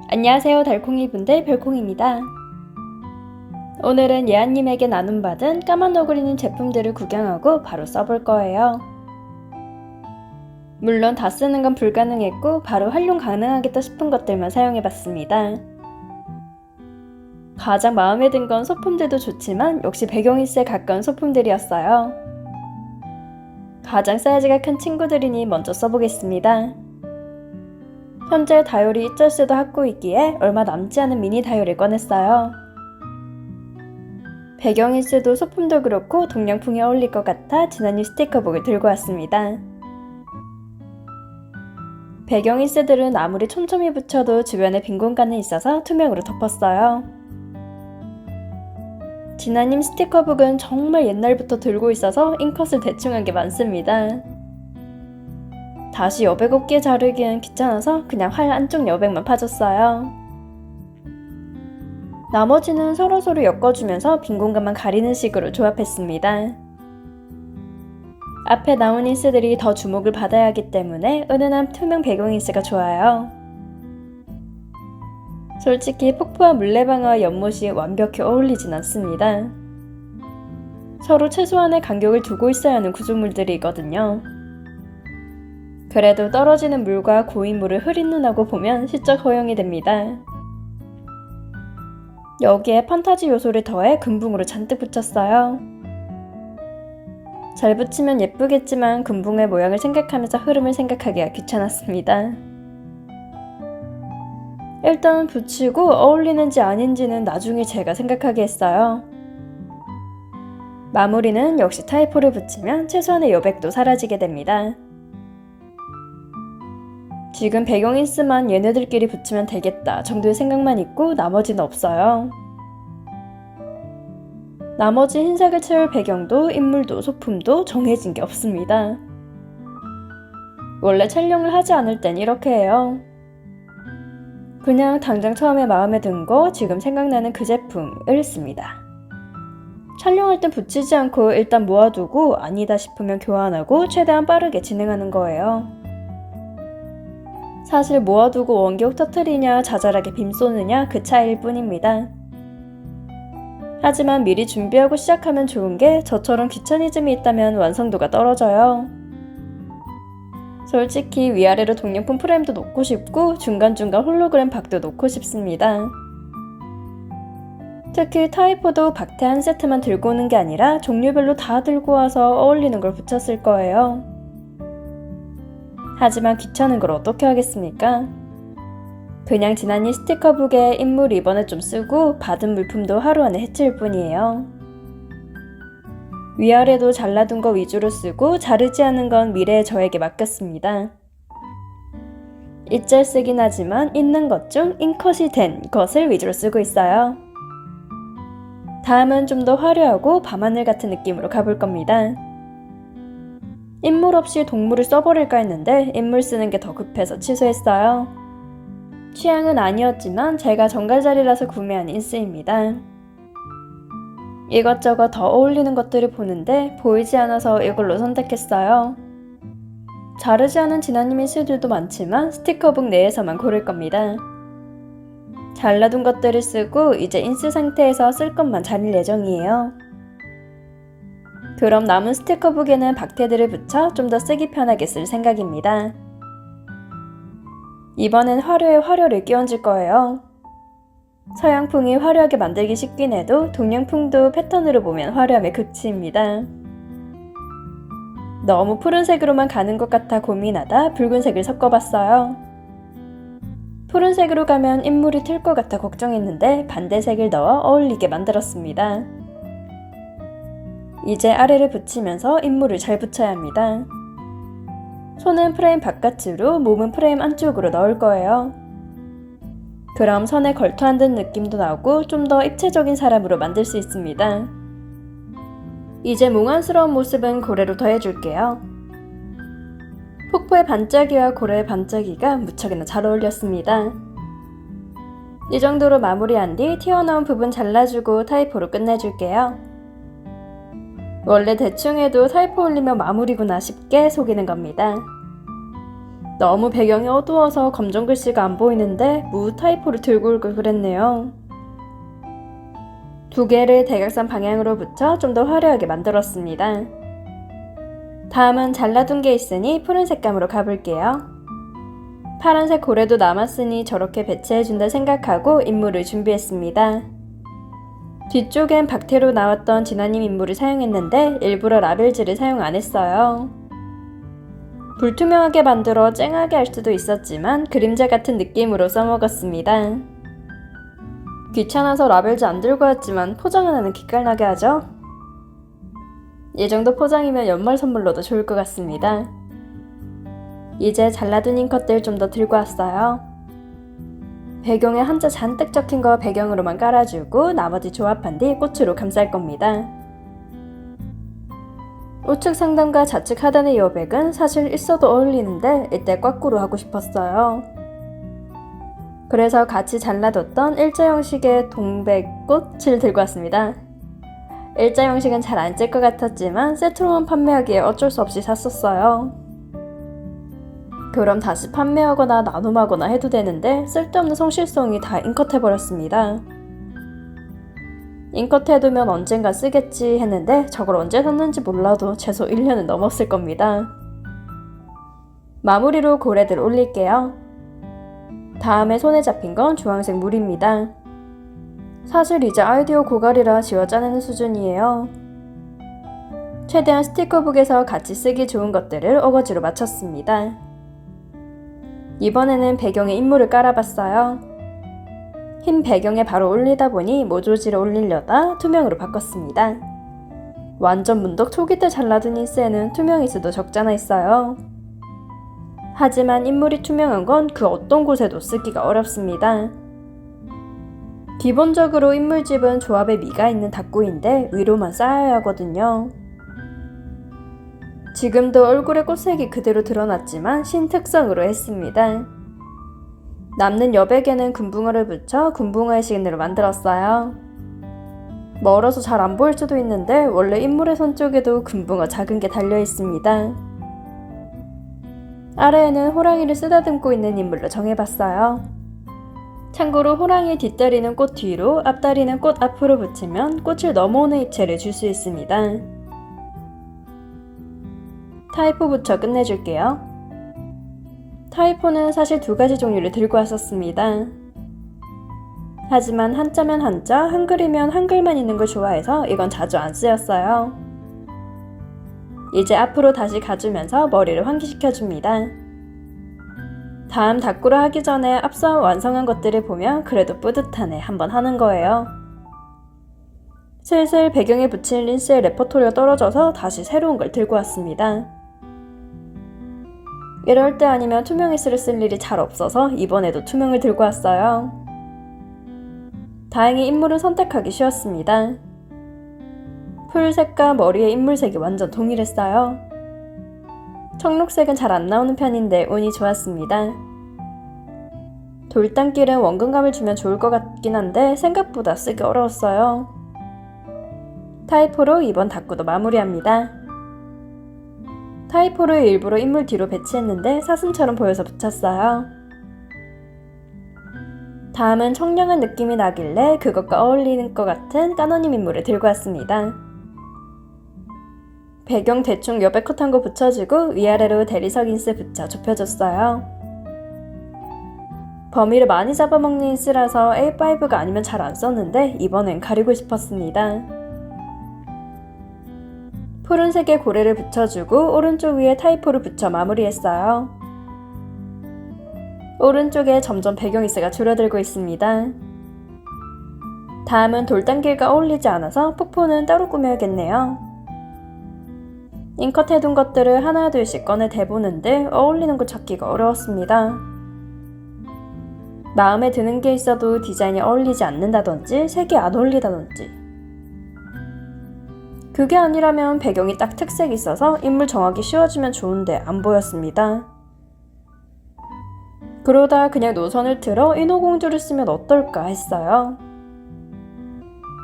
안녕하세요, 달콩이분들, 별콩입니다. 오늘은 예아님에게 나눔받은 까만 너구리님 제품들을 구경하고 바로 써볼 거예요. 물론 다 쓰는 건 불가능했고 바로 활용 가능하겠다 싶은 것들만 사용해봤습니다. 가장 마음에 든 건 소품들도 좋지만 역시 배경일스에 가까운 소품들이었어요. 가장 사이즈가 큰 친구들이니 먼저 써보겠습니다. 현재 다이어리 입절수도 갖고 있기에 얼마 남지 않은 미니 다이어리를 꺼냈어요. 배경일스도 소품도 그렇고 동양풍에 어울릴 것 같아 진한님 스티커북을 들고 왔습니다. 배경일스들은 아무리 촘촘히 붙여도 주변에 빈 공간이 있어서 투명으로 덮었어요. 진한님 스티커북은 정말 옛날부터 들고 있어서 인컷을 대충 한 게 많습니다. 다시 여백 없게 자르기엔 귀찮아서 그냥 활 안쪽 여백만 파줬어요. 나머지는 서로서로 엮어주면서 빈 공간만 가리는 식으로 조합했습니다. 앞에 나온 인스들이 더 주목을 받아야 하기 때문에 은은한 투명 배경 인스가 좋아요. 솔직히 폭포와 물레방아와 연못이 완벽히 어울리진 않습니다. 서로 최소한의 간격을 두고 있어야 하는 구조물들이거든요. 그래도 떨어지는 물과 고인 물을 흐린 눈하고 보면 시적 허용이 됩니다. 여기에 판타지 요소를 더해 금붕으로 잔뜩 붙였어요. 잘 붙이면 예쁘겠지만 금붕의 모양을 생각하면서 흐름을 생각하기가 귀찮았습니다. 일단 붙이고 어울리는지 아닌지는 나중에 제가 생각하게 했어요. 마무리는 역시 타이포를 붙이면 최소한의 여백도 사라지게 됩니다. 지금 배경인스만 얘네들끼리 붙이면 되겠다 정도의 생각만 있고 나머지는 없어요. 나머지 흰색을 채울 배경도 인물도 소품도 정해진 게 없습니다. 원래 촬영을 하지 않을 땐 이렇게 해요. 그냥 당장 처음에 마음에 든 거 지금 생각나는 그 제품을 씁니다. 촬영할 땐 붙이지 않고 일단 모아두고 아니다 싶으면 교환하고 최대한 빠르게 진행하는 거예요. 사실 모아두고 원격 터트리냐 자잘하게 빔 쏘느냐 그 차이일 뿐입니다. 하지만 미리 준비하고 시작하면 좋은 게 저처럼 귀차니즘이 있다면 완성도가 떨어져요. 솔직히 위아래로 동양품 프레임도 놓고 싶고 중간중간 홀로그램 박도 놓고 싶습니다. 특히 타이포도 박테 한 세트만 들고 오는 게 아니라 종류별로 다 들고 와서 어울리는 걸 붙였을 거예요. 하지만 귀찮은 걸 어떻게 하겠습니까? 그냥 진한이 스티커북에 인물 리본을 좀 쓰고 받은 물품도 하루 안에 해칠 뿐이에요. 위아래도 잘라둔 거 위주로 쓰고 자르지 않은 건 미래의 저에게 맡겼습니다. 일절 쓰긴 하지만 있는 것 중 인컷이 된 것을 위주로 쓰고 있어요. 다음은 좀 더 화려하고 밤하늘 같은 느낌으로 가볼 겁니다. 인물 없이 동물을 써버릴까 했는데 인물 쓰는 게 더 급해서 취소했어요. 취향은 아니었지만 제가 정갈자리라서 구매한 인스입니다. 이것저것 더 어울리는 것들을 보는데 보이지 않아서 이걸로 선택했어요. 자르지 않은 진한님 인스들도 많지만 스티커북 내에서만 고를 겁니다. 잘라둔 것들을 쓰고 이제 인스 상태에서 쓸 것만 자를 예정이에요. 그럼 남은 스티커북에는 박테들을 붙여 좀 더 쓰기 편하게 쓸 생각입니다. 이번엔 화려에 화려를 끼얹을 거예요. 서양풍이 화려하게 만들기 쉽긴 해도 동양풍도 패턴으로 보면 화려함의 극치입니다. 너무 푸른색으로만 가는 것 같아 고민하다 붉은색을 섞어봤어요. 푸른색으로 가면 인물이 튈 것 같아 걱정했는데 반대색을 넣어 어울리게 만들었습니다. 이제 아래를 붙이면서 인물을 잘 붙여야 합니다. 손은 프레임 바깥으로, 몸은 프레임 안쪽으로 넣을 거예요. 그럼 선에 걸터한 듯 느낌도 나고 좀 더 입체적인 사람으로 만들 수 있습니다. 이제 몽환스러운 모습은 고래로 더해줄게요. 폭포의 반짝이와 고래의 반짝이가 무척이나 잘 어울렸습니다. 이 정도로 마무리한 뒤 튀어나온 부분 잘라주고 타이포로 끝내줄게요. 원래 대충 해도 타이포 올리면 마무리구나 싶게 속이는 겁니다. 너무 배경이 어두워서 검정 글씨가 안 보이는데 무 타이포를 들고 올 걸 그랬네요. 두 개를 대각선 방향으로 붙여 좀 더 화려하게 만들었습니다. 다음은 잘라둔 게 있으니 푸른 색감으로 가볼게요. 파란색 고래도 남았으니 저렇게 배치해준다 생각하고 인물을 준비했습니다. 뒤쪽엔 박태로 나왔던 진아님 인물을 사용했는데 일부러 라벨지를 사용 안 했어요. 불투명하게 만들어 쨍하게 할 수도 있었지만 그림자 같은 느낌으로 써먹었습니다. 귀찮아서 라벨지 안 들고 왔지만 포장은 하는 기깔나게 하죠? 이 정도 포장이면 연말 선물로도 좋을 것 같습니다. 이제 잘라둔 잉컷들 좀 더 들고 왔어요. 배경에 한자 잔뜩 적힌 거 배경으로만 깔아주고 나머지 조합한 뒤 꽃으로 감쌀 겁니다. 우측 상단과 좌측 하단의 여백은 사실 있어도 어울리는데 이때 거꾸로 하고 싶었어요. 그래서 같이 잘라뒀던 일자 형식의 동백꽃을 들고 왔습니다. 일자 형식은 잘 안 찔 것 같았지만 세트로만 판매하기에 어쩔 수 없이 샀었어요. 그럼 다시 판매하거나 나눔하거나 해도 되는데 쓸데없는 성실성이 다 잉컷해버렸습니다. 잉컷해두면 언젠가 쓰겠지 했는데 저걸 언제 샀는지 몰라도 최소 1년은 넘었을 겁니다. 마무리로 고래들 올릴게요. 다음에 손에 잡힌 건 주황색 물입니다. 사실 이제 아이디어 고갈이라 지워 짜내는 수준이에요. 최대한 스티커북에서 같이 쓰기 좋은 것들을 어거지로 맞췄습니다. 이번에는 배경에 인물을 깔아봤어요. 흰 배경에 바로 올리다 보니 모조지를 올리려다 투명으로 바꿨습니다. 완전 문덕 초기 때 잘라둔 인쇄에는 투명 인쇄도 적잖아 있어요. 하지만 인물이 투명한 건 그 어떤 곳에도 쓰기가 어렵습니다. 기본적으로 인물집은 조합에 미가 있는 닭구인데 위로만 쌓아야 하거든요. 지금도 얼굴에 꽃색이 그대로 드러났지만 신특성으로 했습니다. 남는 여백에는 금붕어를 붙여 금붕어의 시그널을 만들었어요. 멀어서 잘 안 보일 수도 있는데 원래 인물의 손 쪽에도 금붕어 작은 게 달려 있습니다. 아래에는 호랑이를 쓰다듬고 있는 인물로 정해봤어요. 참고로 호랑이 뒷다리는 꽃 뒤로, 앞다리는 꽃 앞으로 붙이면 꽃을 넘어오는 입체를 줄 수 있습니다. 타이포 붙여 끝내줄게요. 타이포는 사실 두 가지 종류를 들고 왔었습니다. 하지만 한자면 한자, 한글이면 한글만 있는 걸 좋아해서 이건 자주 안 쓰였어요. 이제 앞으로 다시 가주면서 머리를 환기시켜줍니다. 다음 닭구를 하기 전에 앞서 완성한 것들을 보면 그래도 뿌듯하네 한번 하는 거예요. 슬슬 배경에 붙일 린스의 레퍼토리가 떨어져서 다시 새로운 걸 들고 왔습니다. 이럴 때 아니면 투명 인스를 쓸 일이 잘 없어서 이번에도 투명을 들고 왔어요. 다행히 인물은 선택하기 쉬웠습니다. 풀색과 머리의 인물색이 완전 동일했어요. 청록색은 잘 안 나오는 편인데 운이 좋았습니다. 돌담길은 원근감을 주면 좋을 것 같긴 한데 생각보다 쓰기 어려웠어요. 타이포로 이번 닭구도 마무리합니다. 타이포를 일부러 인물 뒤로 배치했는데 사슴처럼 보여서 붙였어요. 다음은 청량한 느낌이 나길래 그것과 어울리는 것 같은 까너님 인물을 들고 왔습니다. 배경 대충 여백 컷한 거 붙여주고 위아래로 대리석 인스 붙여 좁혀줬어요. 범위를 많이 잡아먹는 인스라서 A5가 아니면 잘 안 썼는데 이번엔 가리고 싶었습니다. 푸른색의 고래를 붙여주고 오른쪽 위에 타이포를 붙여 마무리했어요. 오른쪽에 점점 배경 인스가 줄어들고 있습니다. 다음은 돌담길과 어울리지 않아서 폭포는 따로 꾸며야겠네요. 잉컷 해둔 것들을 하나 둘씩 꺼내 대보는데 어울리는 거 찾기가 어려웠습니다. 마음에 드는 게 있어도 디자인이 어울리지 않는다든지 색이 안 어울리다든지. 그게 아니라면 배경이 딱 특색이 있어서 인물 정하기 쉬워지면 좋은데 안 보였습니다. 그러다 그냥 노선을 틀어 인어공주를 쓰면 어떨까 했어요.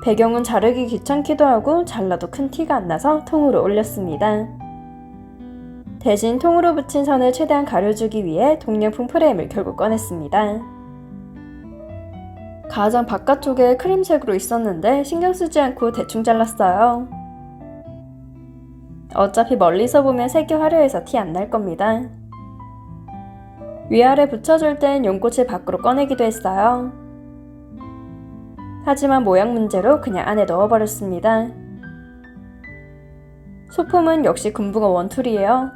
배경은 자르기 귀찮기도 하고 잘라도 큰 티가 안 나서 통으로 올렸습니다. 대신 통으로 붙인 선을 최대한 가려주기 위해 동양풍 프레임을 결국 꺼냈습니다. 가장 바깥쪽에 크림색으로 있었는데 신경 쓰지 않고 대충 잘랐어요. 어차피 멀리서 보면 색이 화려해서 티 안 날 겁니다. 위아래 붙여줄 땐 연꽃을 밖으로 꺼내기도 했어요. 하지만 모양 문제로 그냥 안에 넣어버렸습니다. 소품은 역시 금붕어 원툴이에요.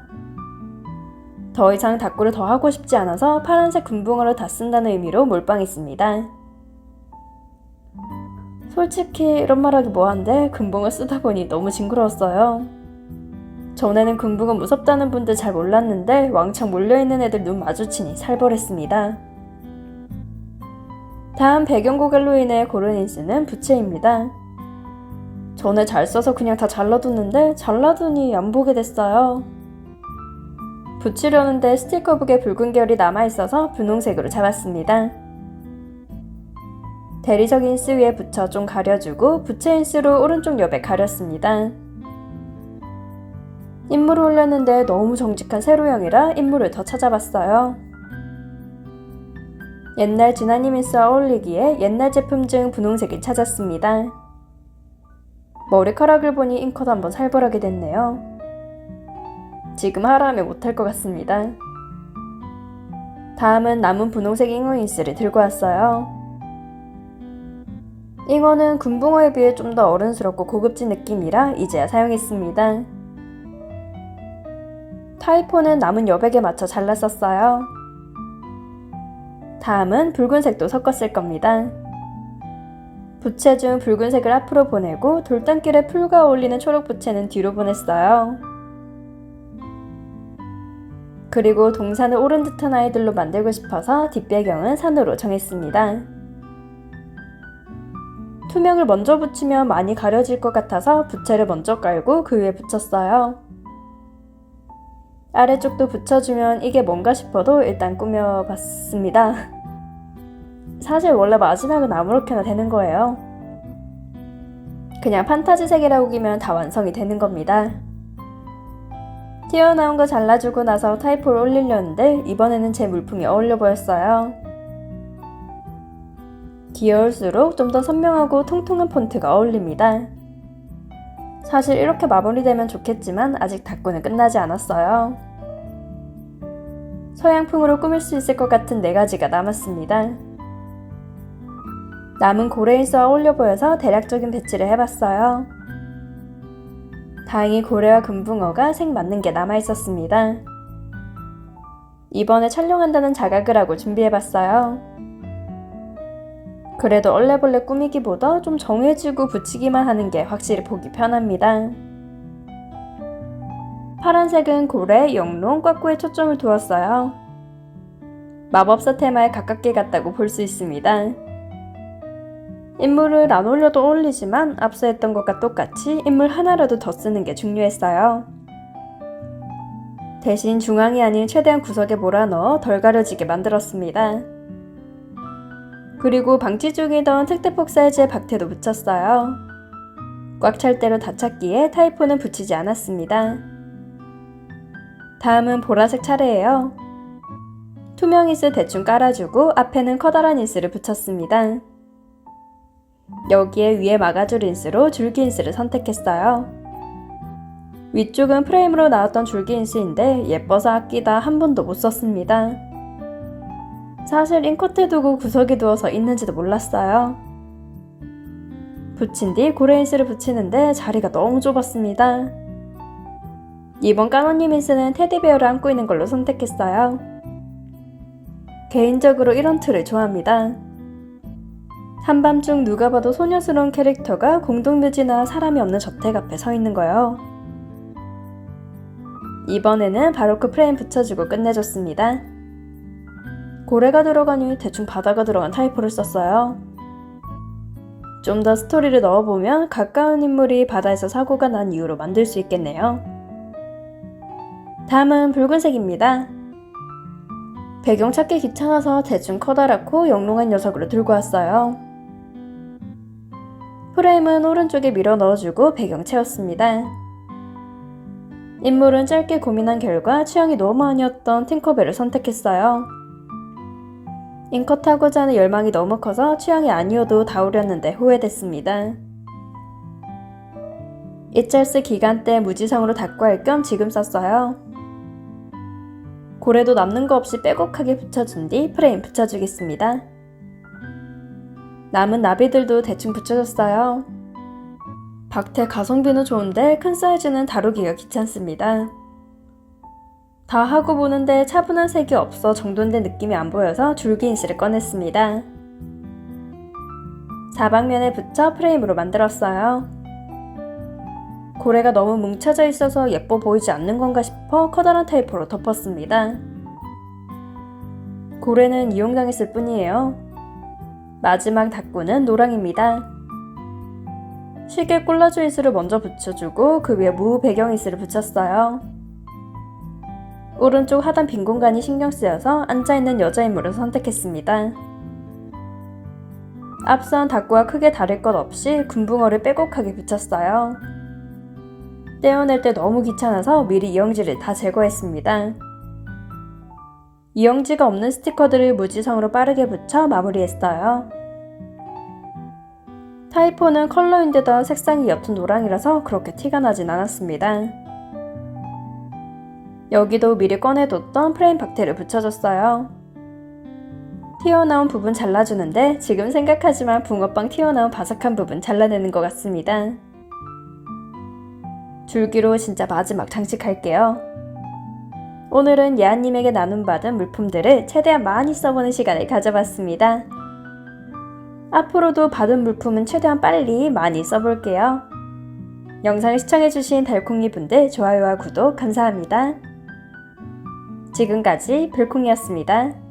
더 이상 다꾸를 더 하고 싶지 않아서 파란색 금붕어를 다 쓴다는 의미로 몰빵했습니다. 솔직히 이런 말하기 뭐한데 금붕어 쓰다 보니 너무 징그러웠어요. 전에는 금붕어 무섭다는 분들 잘 몰랐는데 왕창 몰려있는 애들 눈 마주치니 살벌했습니다. 다음 배경 고갈로 인해 고른 인스는 부채입니다. 전에 잘 써서 그냥 다 잘라뒀는데 잘라두니 안 보게 됐어요. 붙이려는데 스티커북에 붉은 결이 남아있어서 분홍색으로 잡았습니다. 대리석 인스 위에 붙여 좀 가려주고 부채 인스로 오른쪽 옆에 가렸습니다. 인물을 올렸는데 너무 정직한 세로형이라 인물을 더 찾아봤어요. 옛날 진아님 인스와 어울리기에 옛날 제품 중 분홍색을 찾았습니다. 머리카락을 보니 인컷 한번 살벌하게 됐네요. 지금 하라 하면 못할 것 같습니다. 다음은 남은 분홍색 잉어 인스를 들고 왔어요. 잉어는 금붕어에 비해 좀 더 어른스럽고 고급진 느낌이라 이제야 사용했습니다. 타이포는 남은 여백에 맞춰 잘랐었어요. 다음은 붉은색도 섞었을 겁니다. 부채 중 붉은색을 앞으로 보내고 돌담길에 풀과 어울리는 초록 부채는 뒤로 보냈어요. 그리고 동산을 오른 듯한 아이들로 만들고 싶어서 뒷배경은 산으로 정했습니다. 투명을 먼저 붙이면 많이 가려질 것 같아서 부채를 먼저 깔고 그 위에 붙였어요. 아래쪽도 붙여주면 이게 뭔가 싶어도 일단 꾸며봤습니다. 사실 원래 마지막은 아무렇게나 되는 거예요. 그냥 판타지색이라고 기면 다 완성이 되는 겁니다. 튀어나온 거 잘라주고 나서 타이포를 올리려는데 이번에는 제 물품이 어울려 보였어요. 귀여울수록 좀 더 선명하고 통통한 폰트가 어울립니다. 사실 이렇게 마무리되면 좋겠지만 아직 다꾸는 끝나지 않았어요. 서양풍으로 꾸밀 수 있을 것 같은 4가지가 남았습니다. 남은 고래인스와 어울려 보여서 대략적인 배치를 해봤어요. 다행히 고래와 금붕어가 색 맞는 게 남아있었습니다. 이번에 촬영한다는 자각을 하고 준비해봤어요. 그래도 얼레벌레 꾸미기보다 좀 정해지고 붙이기만 하는 게 확실히 보기 편합니다. 파란색은 고래, 영롱, 꽈꾸에 초점을 두었어요. 마법사 테마에 가깝게 갔다고 볼 수 있습니다. 인물을 안 올려도 어울리지만 앞서 했던 것과 똑같이 인물 하나라도 더 쓰는 게 중요했어요. 대신 중앙이 아닌 최대한 구석에 몰아넣어 덜 가려지게 만들었습니다. 그리고 방치 중이던 특대폭 사이즈의 박테도 붙였어요. 꽉 찰 대로 다 찼기에 타이포는 붙이지 않았습니다. 다음은 보라색 차례예요. 투명 인스 대충 깔아주고 앞에는 커다란 인스를 붙였습니다. 여기에 위에 막아줄 인스로 줄기 인스를 선택했어요. 위쪽은 프레임으로 나왔던 줄기 인스인데 예뻐서 아끼다 한 번도 못 썼습니다. 사실 인컷에 두고 구석에 두어서 있는지도 몰랐어요. 붙인 뒤 고래 인스를 붙이는데 자리가 너무 좁았습니다. 이번 까노님 인스는 테디베어를 안고 있는 걸로 선택했어요. 개인적으로 이런 틀을 좋아합니다. 한밤중 누가 봐도 소녀스러운 캐릭터가 공동묘지나 사람이 없는 저택 앞에 서 있는 거예요. 이번에는 바로크 프레임 붙여주고 끝내줬습니다. 고래가 들어가니 대충 바다가 들어간 타이포를 썼어요. 좀 더 스토리를 넣어보면 가까운 인물이 바다에서 사고가 난 이유로 만들 수 있겠네요. 다음은 붉은색입니다. 배경 찾기 귀찮아서 대충 커다랗고 영롱한 녀석으로 들고 왔어요. 프레임은 오른쪽에 밀어 넣어주고 배경 채웠습니다. 인물은 짧게 고민한 결과 취향이 너무 아니었던 팅커벨을 선택했어요. 잉컷하고자 하는 열망이 너무 커서 취향이 아니어도 다우렸는데 후회됐습니다. 이찰스 기간 때 무지성으로 닦고할 겸 지금 썼어요. 고래도 남는 거 없이 빼곡하게 붙여준 뒤 프레임 붙여주겠습니다. 남은 나비들도 대충 붙여줬어요. 박태 가성비는 좋은데 큰 사이즈는 다루기가 귀찮습니다. 다 하고 보는데 차분한 색이 없어 정돈된 느낌이 안 보여서 줄기 인실을 꺼냈습니다. 사방면에 붙여 프레임으로 만들었어요. 고래가 너무 뭉쳐져 있어서 예뻐 보이지 않는 건가 싶어 커다란 테이프로 덮었습니다. 고래는 이용당했을 뿐이에요. 마지막 닭구는 노랑입니다. 시계 꼴라주 이슬을 먼저 붙여주고 그 위에 무 배경 이슬을 붙였어요. 오른쪽 하단 빈 공간이 신경 쓰여서 앉아있는 여자 인물을 선택했습니다. 앞선 닭구와 크게 다를 것 없이 군붕어를 빼곡하게 붙였어요. 떼어낼 때 너무 귀찮아서 미리 이영지를 다 제거했습니다. 이영지가 없는 스티커들을 무지성으로 빠르게 붙여 마무리했어요. 타이포는 컬러인데다 색상이 옅은 노랑이라서 그렇게 티가 나진 않았습니다. 여기도 미리 꺼내뒀던 프레임 박테를 붙여줬어요. 튀어나온 부분 잘라주는데 지금 생각하지만 붕어빵 튀어나온 바삭한 부분 잘라내는 것 같습니다. 줄기로 진짜 마지막 장식할게요. 오늘은 예아님에게 나눔받은 물품들을 최대한 많이 써보는 시간을 가져봤습니다. 앞으로도 받은 물품은 최대한 빨리 많이 써볼게요. 영상을 시청해주신 달콩이분들 좋아요와 구독 감사합니다. 지금까지 별콩이었습니다.